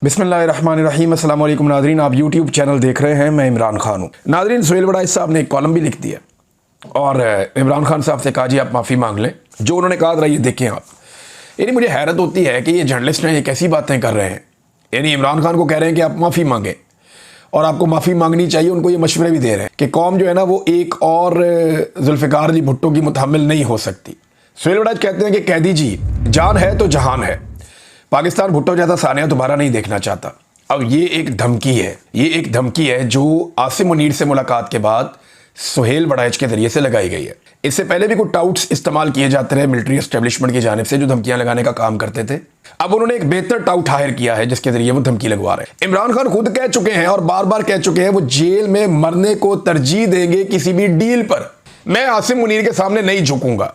बिस्मिल्लाहिर्रहमानिर्रहीम। अस्सलाम वालेकुम नादरीन, आप यूट्यूब चैनल देख रहे हैं। मैं इमरान खान हूँ। नादरीन, सुहेल वड़ाइच साहब ने एक कॉलम भी लिख दिया और इमरान खान साहब से कहा जी आप माफ़ी मांग लें। जो उन्होंने कहा था ये देखें आप। यानी मुझे हैरत होती है कि ये जर्नलिस्ट हैं, ये कैसी बातें कर रहे हैं। यानी इमरान खान को कह रहे हैं कि आप माफ़ी मांगें और आपको माफ़ी मांगनी चाहिए। उनको ये मशवरे भी दे रहे हैं कि कौम जो है ना वो एक और जुल्फ़िकार अली भुट्टो की मुतहम्मिल नहीं हो सकती। सुहेल वड़ाइच कहते हैं कि कैदी जी जान है तो जहान है, पाकिस्तान भुट्टो जैसा सानिया दोबारा नहीं देखना चाहता। अब ये एक धमकी है, ये एक धमकी है जो आसिम मुनीर से मुलाकात के बाद सुहेल वड़ाइच के जरिए से लगाई गई है। इससे पहले भी कुछ टाउट्स इस्तेमाल किए जाते रहे मिलिट्री एस्टेब्लिशमेंट की जानिब से जो धमकियां लगाने का काम करते थे। अब उन्होंने एक बेहतर टाउट हायर किया है जिसके जरिए वो धमकी लगवा रहे हैं। इमरान खान खुद कह चुके हैं और बार बार कह चुके हैं वो जेल में मरने को तरजीह देंगे किसी भी डील पर। मैं आसिम मुनीर के सामने नहीं झुकूंगा,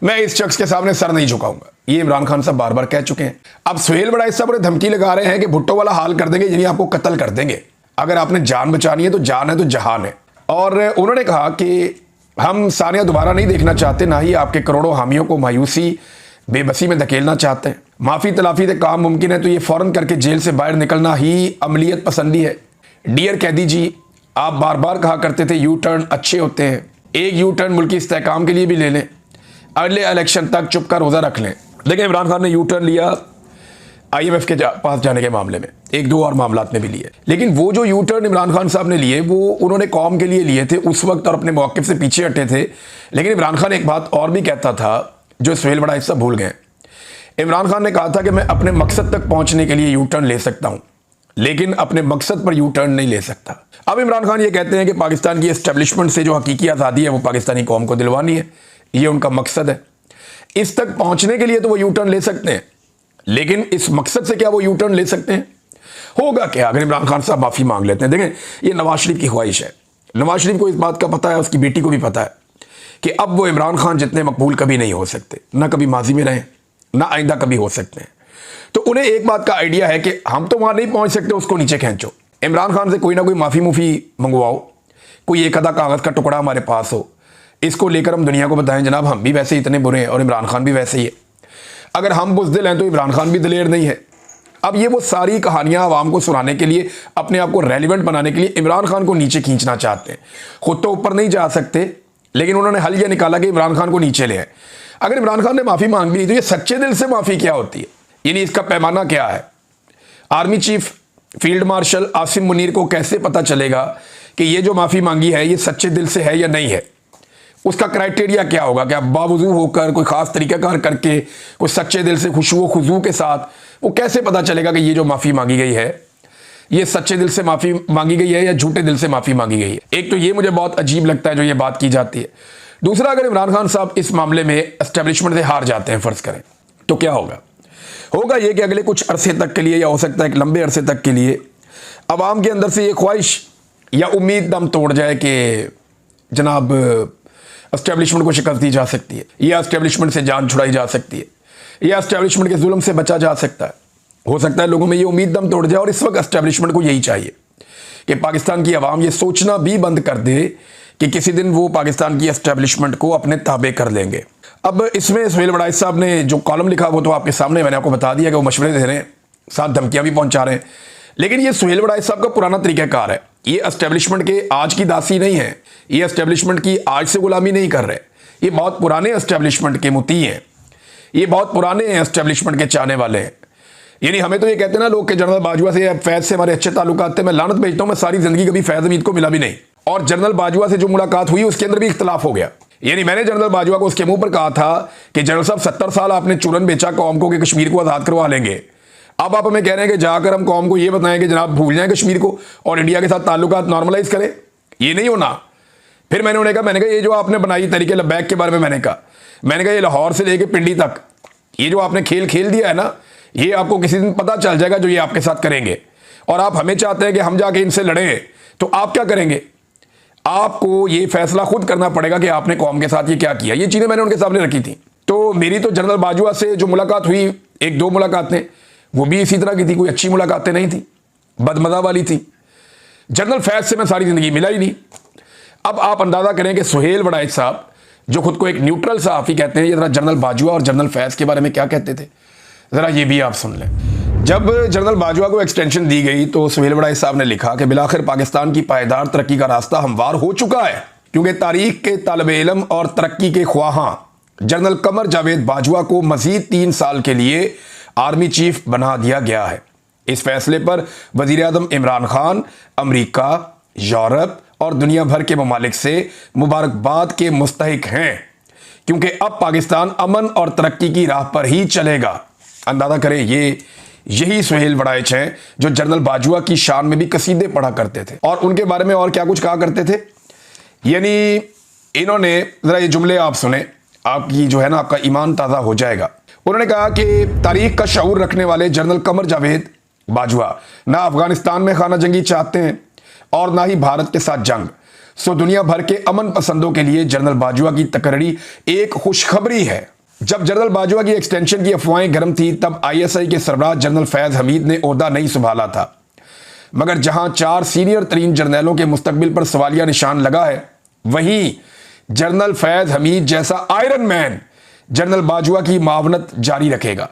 मैं इस शख्स के सामने सर नहीं झुकाऊंगा, ये इमरान खान साहब बार बार कह चुके हैं। अब सुहेल वड़ाइच साहब ने धमकी लगा रहे हैं कि भुट्टो वाला हाल कर देंगे, यानी आपको कत्ल कर देंगे। अगर आपने जान बचानी है तो जान है तो जहान है। और उन्होंने कहा कि हम सानिया दोबारा नहीं देखना चाहते, ना ही आपके करोड़ों हामियों को मायूसी बेबसी में धकेलना चाहते हैं। माफ़ी तलाफी से काम मुमकिन है तो ये फ़ौरन करके जेल से बाहर निकलना ही अमलियत पसंदी है। डियर कैदी जी, आप बार बार कहा करते थे यू टर्न अच्छे होते हैं, एक यू टर्न मुल्की इस्तेहकाम के लिए भी ले लें, अगले इलेक्शन तक चुप का रोज़ा रख लें। देखिए इमरान खान ने यू टर्न लिया IMF के पास जाने के मामले में, एक दो और मामलात में भी लिए, लेकिन वो जो यू टर्न इमरान खान साहब ने लिए वो उन्होंने कौम के लिए लिए थे उस वक्त और अपने मौक़िफ़ से पीछे हटे थे। लेकिन इमरान खान एक बात और भी कहता था जो सुहेल वड़ाइच साहब भूल गए। इमरान खान ने कहा था कि मैं अपने मकसद तक पहुँचने के लिए यू टर्न ले सकता हूँ, लेकिन अपने मकसद पर यू टर्न नहीं ले सकता। अब इमरान खान ये कहते हैं कि पाकिस्तान की एस्टेब्लिशमेंट से जो हकीकी आज़ादी है वो पाकिस्तानी कौम को दिलवानी है, ये उनका मकसद है। इस तक पहुंचने के लिए तो वो यू टर्न ले सकते हैं, लेकिन इस मकसद से क्या वो यू टर्न ले सकते हैं? होगा क्या अगर इमरान खान साहब माफ़ी मांग लेते हैं? देखें, ये नवाज शरीफ की ख्वाहिश है। नवाज शरीफ को इस बात का पता है, उसकी बेटी को भी पता है कि अब वो इमरान खान जितने मकबूल कभी नहीं हो सकते, ना कभी माजी में रहें ना आइंदा कभी हो सकते हैं। तो उन्हें एक बात का आइडिया है कि हम तो वहां नहीं पहुंच सकते, उसको नीचे खींचो। इमरान खान से कोई ना कोई माफ़ी मुफी मंगवाओ, कोई एक आधा कागज़ का टुकड़ा हमारे पास हो, इसको लेकर हम दुनिया को बताएं जनाब हम भी वैसे इतने बुरे हैं और इमरान खान भी वैसे ही है। अगर हम बुज़दिल हैं तो इमरान खान भी दिलेर नहीं है। अब ये वो सारी कहानियां आवाम को सुनाने के लिए, अपने आप को रेलिवेंट बनाने के लिए इमरान खान को नीचे खींचना चाहते हैं। खुद तो ऊपर नहीं जा सकते, लेकिन उन्होंने हल यह निकाला कि इमरान खान को नीचे ले आए। अगर इमरान खान ने माफ़ी मांग ली तो ये सच्चे दिल से माफ़ी क्या होती है, यानी इसका पैमाना क्या है? Army chief field marshal Asim Munir को कैसे पता चलेगा कि ये जो माफ़ी मांगी है ये सच्चे दिल से है या नहीं है? उसका क्राइटेरिया क्या होगा? क्या बावजूद होकर कोई ख़ास तरीक़ाकार करके कोई सच्चे दिल से खुशू खुजू के साथ वो कैसे पता चलेगा कि ये जो माफ़ी मांगी गई है ये सच्चे दिल से माफ़ी मांगी गई है या झूठे दिल से माफ़ी मांगी गई है? एक तो ये मुझे बहुत अजीब लगता है जो ये बात की जाती है। दूसरा, अगर इमरान खान साहब इस मामले में एस्टेब्लिशमेंट से हार जाते हैं फ़र्ज़ करें, तो क्या होगा? होगा ये कि अगले कुछ अरसे तक के लिए या हो सकता है एक लंबे अरसे तक के लिए अवाम के अंदर से ये ख्वाहिश या उम्मीद दम तोड़ जाए कि जनाब एस्टेब्लिशमेंट को शिकस्त दी जा सकती है, या एस्टेब्लिशमेंट से जान छुड़ाई जा सकती है, या एस्टेब्लिशमेंट के जुल्म से बचा जा सकता है। हो सकता है लोगों में ये उम्मीद दम तोड़ जाए और इस वक्त एस्टेब्लिशमेंट को यही चाहिए कि पाकिस्तान की आवाम ये सोचना भी बंद कर दे कि किसी दिन वो पाकिस्तान की एस्टेब्लिशमेंट को अपने ताबे कर लेंगे। अब इसमें सुहेल वड़ाइच साहब ने जो कॉलम लिखा वो तो आपके सामने, मैंने आपको बता दिया कि वो मशवरे दे रहे हैं, साथ धमकियाँ भी पहुँचा रहे हैं। लेकिन ये सुहेल वड़ाइच साहब का पुराना तरीक़ाकार है। ये एस्टेब्लिशमेंट के आज की दासी नहीं है, ये एस्टेब्लिशमेंट की आज से गुलामी नहीं कर रहे। ये बहुत पुराने एस्टेब्लिशमेंट के मुती हैं, ये बहुत पुराने एस्टेब्लिशमेंट के चाहने वाले हैं। यानी हमें तो ये कहते हैं ना लोग कि जनरल बाजवा से फैज़ से हमारे अच्छे ताल्लुकात थे। मैं लानत भेजता हूँ, मैं सारी ज़िंदगी कभी फैज़ हमीद को मिला भी नहीं, और जनरल बाजवा से जो मुलाकात हुई उसके अंदर भी इख्तलाफ हो गया। यानी मैंने जनरल बाजवा को उसके मुंह पर कहा था कि जनरल साहब 70 साल आपने चूरन बेचा कौम को कि कश्मीर को आज़ाद करवा लेंगे। अब आप हमें कह रहे हैं कि जाकर हम कौम को ये बताएं कि जनाब भूल जाएं कश्मीर को और इंडिया के साथ ताल्लुकात नॉर्मलाइज करें। ये नहीं होना। फिर मैंने कहा ये जो आपने बनाई तरीके लबैक के बारे में मैंने कहा ये लाहौर से लेके पिंडी तक ये जो आपने खेल खेल दिया है ना, ये आपको किसी दिन पता चल जाएगा जो ये आपके साथ करेंगे। और आप हमें चाहते हैं कि हम जाके इनसे लड़ें, तो आप क्या करेंगे? आपको ये फैसला खुद करना पड़ेगा कि आपने कौम के साथ ये क्या किया। ये चीज़ें मैंने उनके सामने रखी थी। तो मेरी तो जनरल बाजवा से जो मुलाकात हुई, एक दो मुलाकातें, वो भी इसी तरह की थी, कोई अच्छी मुलाकातें नहीं थी, बदमज़ा वाली थी। जनरल फैज़ से मैं सारी ज़िंदगी मिला ही नहीं। अब आप अंदाज़ा करें कि सुहेल वड़ाइच साहब जो खुद को एक न्यूट्रल सहाफ़ी कहते हैं, ये ज़रा जनरल बाजवा और जनरल फैज़ के बारे में क्या कहते थे, ज़रा ये भी आप सुन लें। जब जनरल बाजवा को एक्सटेंशन दी गई तो सुहेल वड़ाई साहब ने लिखा कि बिलाखिर पाकिस्तान की पायदार तरक्की का रास्ता हमवार हो चुका है, क्योंकि तारीख के तालिबे इल्म और तरक्की के ख्वाहां जनरल कमर जावेद बाजवा को मजीद 3 साल के लिए आर्मी चीफ बना दिया गया है। इस फैसले पर वजीर आज़म इमरान खान अमरीका, यूरोप और दुनिया भर के ममालिक से मुबारकबाद के मुस्तहिक हैं, क्योंकि अब पाकिस्तान अमन और तरक्की की राह पर ही चलेगा। अंदाजा करें, यही सुहेल वड़ाइच हैं जो जनरल बाजवा की शान में भी कसीदे पढ़ा करते थे और उनके बारे में और क्या कुछ कहा करते थे। यानी इन्होंने, जरा ये जुमले आप सुने, आपकी जो है ना, आपका ईमान ताज़ा हो जाएगा। उन्होंने कहा कि तारीख का शऊर रखने वाले जनरल कमर जावेद बाजवा ना अफगानिस्तान में खाना जंगी चाहते हैं और ना ही भारत के साथ जंग। सो दुनिया भर के अमन पसंदों के लिए जनरल बाजवा की तकर्री एक खुशखबरी है। जब जनरल बाजवा की एक्सटेंशन की अफवाहें गर्म थी तब ISI के सरबराह जनरल फैज हमीद ने ओहदा नहीं संभाला था, मगर जहां 4 सीनियर तरीन जर्नलों के मुस्तकबिल पर सवालिया निशान लगा है, वहीं जनरल फैज हमीद जैसा आयरन मैन जनरल बाजवा की मावनत जारी रखेगा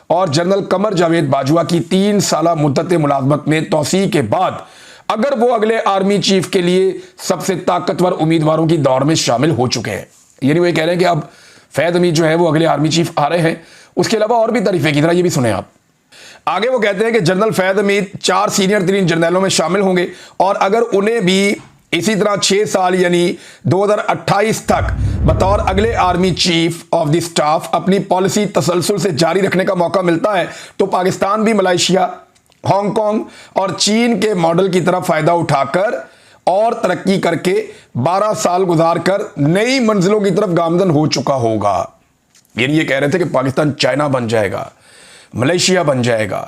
और जनरल कमर जावेद बाजवा की 3 साला मुद्दत मुलाजमत में तोसी के बाद अगर वो अगले आर्मी चीफ के लिए सबसे ताकतवर उम्मीदवारों की दौड़ में शामिल हो चुके हैं, यानी वो ये कह रहे हैं कि अब फैज हमीद जो है वो अगले आर्मी चीफ आ रहे हैं। उसके अलावा और भी तारीफें की तरह ये भी सुने आप। आगे वो कहते हैं कि जनरल फैज हमीद 4 सीनियर तरीन जर्नलों में शामिल होंगे और अगर उन्हें भी इसी तरह 6 साल यानी 2028 तक बतौर अगले army chief of the staff अपनी पॉलिसी तसलसल से जारी रखने का मौका मिलता है तो पाकिस्तान भी मलेशिया, हांगकांग और चीन के मॉडल की तरफ फायदा उठाकर और तरक्की करके 12 साल गुजारकर नई मंजिलों की तरफ गामजन हो चुका होगा। यानी ये कह रहे थे कि पाकिस्तान चाइना बन जाएगा, मलेशिया बन जाएगा,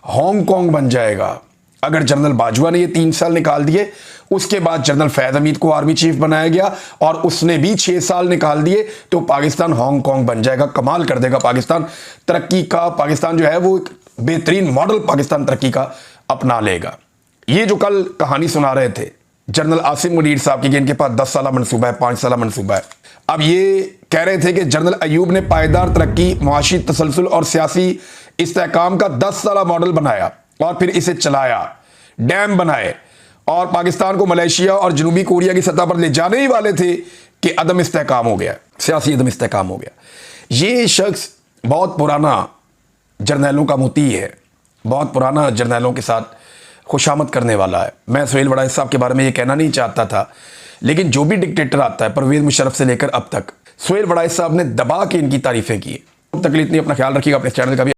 हांगकांग बन जाएगा। अगर जनरल बाजवा ने ये 3 साल निकाल दिए, उसके बाद जनरल फैज हमीद को आर्मी चीफ बनाया गया और उसने भी 6 साल निकाल दिए, तो पाकिस्तान हांगकांग बन जाएगा। कमाल कर देगा पाकिस्तान तरक्की का। पाकिस्तान जो है वो एक बेहतरीन मॉडल पाकिस्तान तरक्की का अपना लेगा। ये जो कल कहानी सुना रहे थे जनरल आसिम मुनीर साहब की कि इनके पास 10 साला मनसूबा है, 5 साला मनसूबा है। अब ये कह रहे थे कि जनरल अयूब ने पायदार तरक्की, मुआशी तसलसल और सियासी इस्तेहकाम का 10 साला मॉडल बनाया और फिर इसे चलाया, डैम बनाए और पाकिस्तान को मलेशिया और जनूबी कोरिया की सतह पर ले जाने ही वाले थे कि अदम इस्तेहकाम हो गया, सियासी अदम इस्तेहकाम हो गया। ये शख्स बहुत पुराना जर्नैलों का मुती है, बहुत पुराना जर्नैलों के साथ खुशामद करने वाला है। मैं सुहेल वड़ाई साहब के बारे में ये कहना नहीं चाहता था, लेकिन जो भी डिक्टेटर आता है परवेज मुशर्रफ से लेकर अब तक, सुहेल वड़ाई साहब ने दबा के इनकी तारीफें की। तब तक के लिए इतनी अपना ख्याल रखिएगा, अपने चैनल का भी